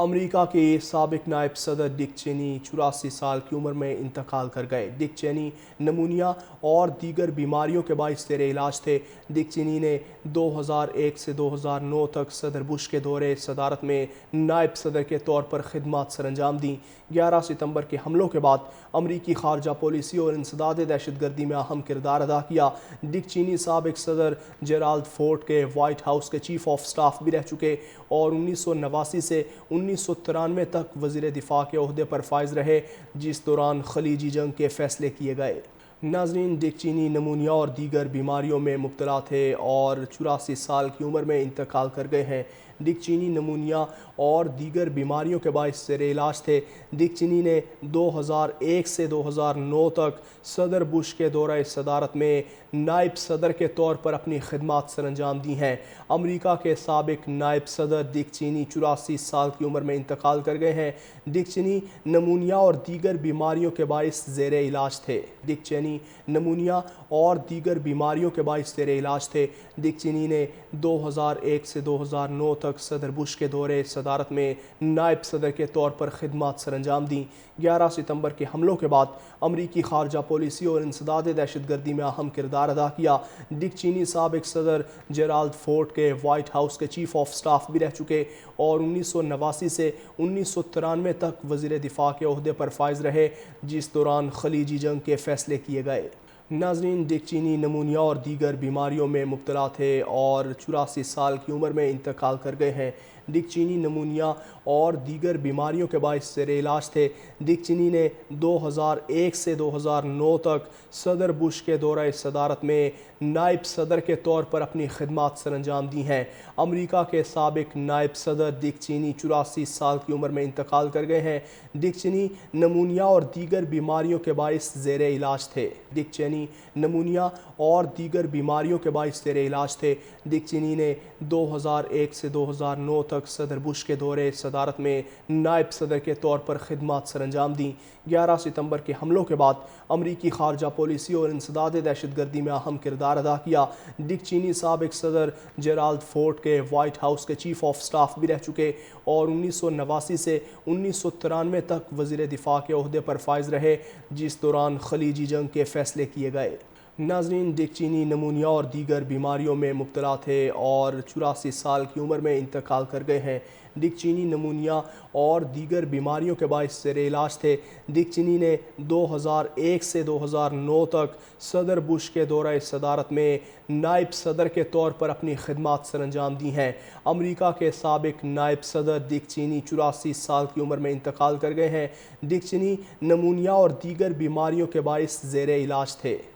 امریکہ کے سابق نائب صدر ڈک چینی 84 سال کی عمر میں انتقال کر گئے۔ ڈک چینی نمونیا اور دیگر بیماریوں کے باعث زیر علاج تھے۔ ڈک چینی نے 2001 سے 2009 تک صدر بش کے دور صدارت میں نائب صدر کے طور پر خدمات سر انجام دیں۔ 11 ستمبر کے حملوں کے بعد امریکی خارجہ پالیسی اور انسداد دہشت گردی میں اہم کردار ادا کیا۔ ڈک چینی سابق صدر جیرالڈ فورڈ کے وائٹ ہاؤس کے چیف آف سٹاف بھی رہ چکے اور 1989 سے 1993 تک وزیر دفاع کے عہدے پر فائز رہے، جس دوران خلیجی جنگ کے فیصلے کیے گئے۔ ناظرین، ڈک چینی نمونیا اور دیگر بیماریوں میں مبتلا تھے اور 84 سال کی عمر میں انتقال کر گئے ہیں۔ ڈک چینی نمونیا اور دیگر بیماریوں کے باعث زیر علاج تھے۔ ڈک چینی نے 2001 سے 2009 تک صدر بش کے دورہ صدارت میں نائب صدر کے طور پر اپنی خدمات سر انجام دی ہیں۔ امریکہ کے سابق نائب صدر ڈک چینی 84 سال کی عمر میں انتقال کر گئے ہیں۔ ڈک چینی نمونیا اور دیگر بیماریوں کے باعث زیر علاج تھے۔ ڈک چینی نمونیا اور دیگر بیماریوں کے باعث زیر علاج تھے۔ ڈک چینی نے 2001 سے 2009 تک صدر بش کے دور صدارت میں نائب صدر کے طور پر خدمات سر انجام دیں۔ 11 ستمبر کے حملوں کے بعد امریکی خارجہ پالیسی اور انسداد دہشت گردی میں اہم کردار ادا کیا۔ ڈک چینی سابق صدر جیرالڈ فورڈ کے وائٹ ہاؤس کے چیف آف سٹاف بھی رہ چکے اور 1989 سے 1993 تک وزیر دفاع کے عہدے پر فائز رہے، جس دوران خلیجی جنگ کے فیصلے کیے گئے۔ ناظرین، ڈک چینی نمونیا اور دیگر بیماریوں میں مبتلا تھے اور 84 سال کی عمر میں انتقال کر گئے ہیں۔ ڈک چینی نمونیا اور دیگر بیماریوں کے باعث زیر علاج تھے۔ ڈک چینی نے 2001 سے 2009 تک صدر بش کے دورہ صدارت میں نائب صدر کے طور پر اپنی خدمات سر انجام دی ہیں۔ امریکہ کے سابق نائب صدر ڈک چینی 84 سال کی عمر میں انتقال کر گئے ہیں۔ ڈک چینی نمونیا اور دیگر بیماریوں کے باعث زیر علاج تھے۔ ڈک چینی نمونیا اور دیگر بیماریوں کے باعث زیر علاج تھے۔ ڈک چینی نے 2001 سے 2009 تک صدر بش کے دور صدارت میں نائب صدر کے طور پر خدمات سر انجام دیں۔ 11 ستمبر کے حملوں کے بعد امریکی خارجہ پالیسی اور انسداد دہشت گردی میں اہم کردار ادا کیا۔ ڈک چینی سابق صدر جیرالڈ فورڈ کے وائٹ ہاؤس کے چیف آف سٹاف بھی رہ چکے اور 1989 سے 1993 تک وزیر دفاع کے عہدے پر فائز رہے، جس دوران خلیجی جنگ کے فیصلے کیے گئے۔ ناظرین، ڈک چینی نمونیا اور دیگر بیماریوں میں مبتلا تھے اور 84 سال کی عمر میں انتقال کر گئے ہیں۔ ڈک چینی نمونیا اور دیگر بیماریوں کے باعث زیر علاج تھے۔ ڈک چینی نے 2001 سے 2009 تک صدر بش کے دورہ صدارت میں نائب صدر کے طور پر اپنی خدمات سر انجام دی ہیں۔ امریکہ کے سابق نائب صدر ڈک چینی 84 سال کی عمر میں انتقال کر گئے ہیں۔ ڈک چینی نمونیا اور دیگر بیماریوں کے باعث زیر علاج تھے۔